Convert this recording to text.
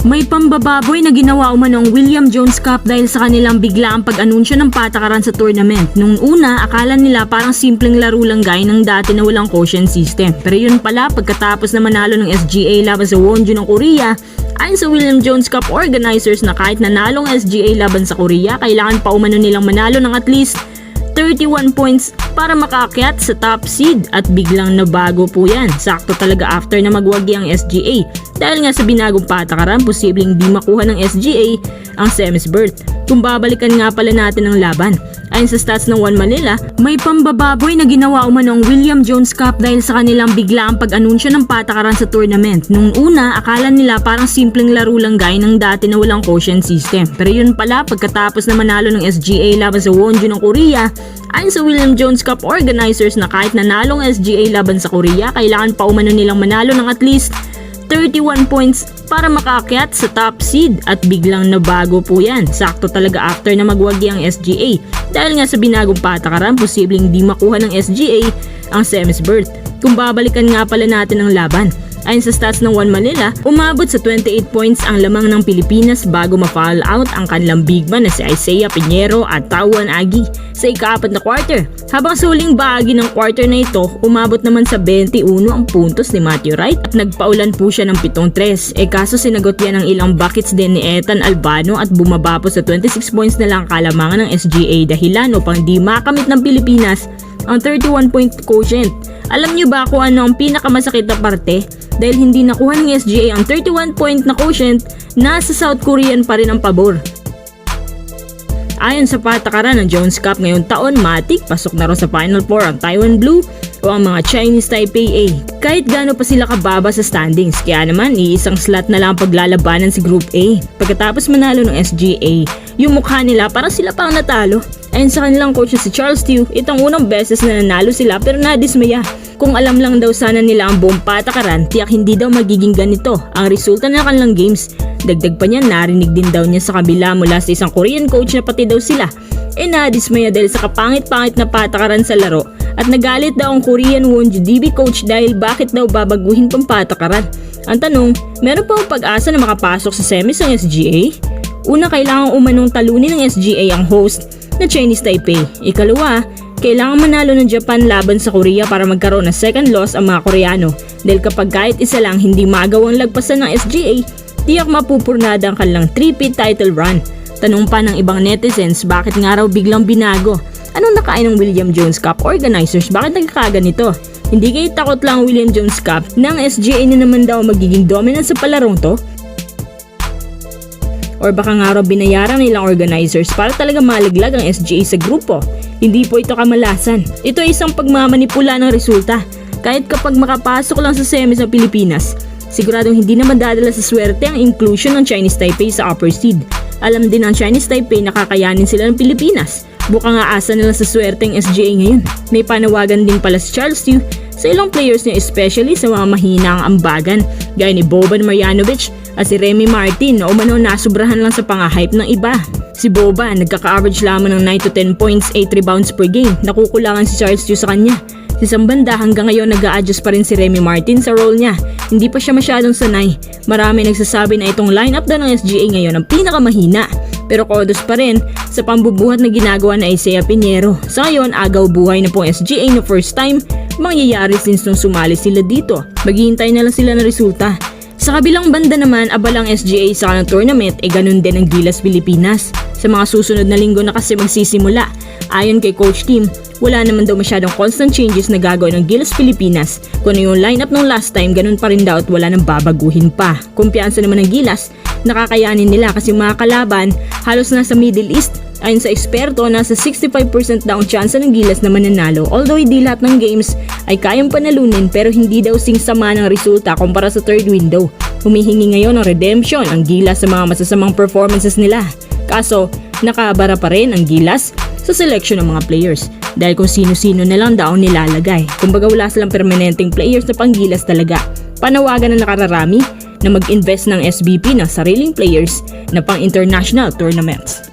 May pambababoy na ginawa umano ang William Jones Cup dahil sa kanilang biglaang pag-anunsyo ng patakaran sa tournament. Nung una, akala nila parang simpleng laro lang gaya ng dati na walang quotient system. Pero yun pala, pagkatapos na manalo ng SGA laban sa Wonju ng Korea, ayon sa William Jones Cup organizers na kahit nanalo ang SGA laban sa Korea, kailangan pa umano nilang manalo ng at least 31 points para makaakyat sa top seed at biglang nabago po yan. Sakto talaga after na magwagi ang SGA dahil nga sa binagong patakaran, posibleng di makuha ng SGA ang semis berth. Kung babalikan nga pala natin ang laban, ayon sa stats ng One Manila, may pambababoy na ginawa umano ang William Jones Cup dahil sa kanilang biglaang pag-anunsyo ng patakaran sa tournament. Nung una, akala nila parang simpleng laro lang gaya ng dati na walang quotient system. Pero yun pala, pagkatapos na manalo ng SGA laban sa Wonju ng Korea, ayon sa William Jones Cup organizers na kahit nanalo ang SGA laban sa Korea, kailangan pa umano nilang manalo ng at least 31 points para makaakyat sa top seed at biglang nabago po yan. Sakto talaga after na magwagi ang SGA dahil nga sa binagong patakaran, posibleng di makuha ng SGA ang semis berth. Kung babalikan nga pala natin ang laban, ayon sa stats ng One Manila, umabot sa 28 points ang lamang ng Pilipinas bago ma-foul out ang kanilang big man na si Isaiah Pinheiro at Tawan Agi sa ika-4 na quarter. Habang sa huling bahagi ng quarter na ito, umabot naman sa 21 ang puntos ni Matthew Wright at nagpaulan po siya ng 7-3. Kaso sinagot yan ng ilang buckets din ni Ethan Albano at bumaba po sa 26 points na lang kalamangan ng SGA, dahilan upang di makamit ng Pilipinas ang 31-point quotient. Alam niyo ba kung ano ang pinakamasakit na parte? Dahil hindi nakuha ng SGA ang 31-point na quotient, nasa South Korean pa rin ang pabor. Ayon sa patakaran ng Jones Cup ngayong taon, matik pasok na rin sa Final Four ang Taiwan Blue o ang mga Chinese Taipei A. Kahit gaano pa sila kababa sa standings, kaya naman iisang slot na lang paglalabanan si Group A. Pagkatapos manalo ng SGA, yung mukha nila parang sila pa ang natalo. Ayon sa kanilang coach na si Charles Tew, itong unang beses na nanalo sila pero nadismaya. Kung alam lang daw sana nila ang buong patakaran, tiyak hindi daw magiging ganito ang resulta ng kanilang games. Dagdag pa niya, narinig din daw niya sa kabila mula sa isang Korean coach na pati daw sila nadismaya dahil sa kapangit-pangit na patakaran sa laro at nagalit daw ang Korean Wonju DB coach dahil bakit daw babaguhin pang patakaran. Ang tanong, meron pa ang pag-asa na makapasok sa semis ng SGA? Una, kailangan umanong talunin ng SGA ang host na Chinese Taipei. Ikalawa, kailangan manalo ng Japan laban sa Korea para magkaroon ng second loss ang mga Koreano dahil kapag kahit isa lang hindi magawang lagpasan ng SGA, tiyak mapupurnada ang kanilang 3-peat title run. Tanong pa ng ibang netizens, bakit nga raw biglang binago? Anong nakain ng William Jones Cup organizers? Bakit nagkakaganito? Hindi kayo takot lang ang William Jones Cup na ang SGA na naman daw magiging dominant sa palarong to? Or baka nga raw binayaran nilang organizers para talaga malaglag ang SGA sa grupo? Hindi po ito kamalasan. Ito ay isang pagmamanipula ng resulta. Kahit kapag makapasok lang sa semis ng Pilipinas, siguradong hindi naman dadala sa swerte ang inclusion ng Chinese Taipei sa upper seed. Alam din ng Chinese Taipei na kakayanin sila ng Pilipinas. Buka nga asa nila sa swerte ng SGA ngayon. May panawagan din pala si Charles Tew sa ilang players niya, especially sa mga mahina ang ambagan gaya ni Boban Marjanovic at si Remy Martin na umano nasubrahan lang sa pangahype ng iba. Si Boban nagkaka-average lamang ng 9 to 10 points, 8 rebounds per game. Nakukulangan si Charles Tew sa kanya. Sa isang banda, hanggang ngayon nag-a-adjust pa rin si Remy Martin sa role niya. Hindi pa siya masyadong sanay. Marami nagsasabi na itong lineup daw ng SGA ngayon ang pinakamahina. Pero kudos pa rin sa pambubuhat na ginagawa na Isaiah Pinheiro. Sa ngayon, agaw buhay na pong SGA na first time mangyayari since nung sumali sila dito. Maghihintay na lang sila ng resulta. Sa kabilang banda naman, abalang SGA sa kanang tournament ganun din ang Gilas Pilipinas. Sa mga susunod na linggo na kasi magsisimula. Ayon kay Coach Kim, wala naman daw masyadong constant changes na gagawin ng Gilas Pilipinas. Kung ano yung lineup ng last time, ganun pa rin daw at wala nang babaguhin pa. Kumpiyansa naman ng Gilas, nakakayanin nila kasi mga kalaban halos nasa Middle East. Ayon sa eksperto, nasa 65% daw ang tsansa ng Gilas na mananalo. Although hindi lahat ng games ay kayang panalunin, pero hindi daw singsama ng resulta kumpara sa third window. Humihingi ngayon ng redemption ang Gilas sa mga masasamang performances nila. Kaso, nakabara pa rin ang Gilas sa selection ng mga players dahil kung sino-sino na lang daw nilalagay. Kumbaga wala silang permanenteng players na panggilas talaga. Panawagan na nakararami na mag-invest ng SBP ng sariling players na pang international tournaments.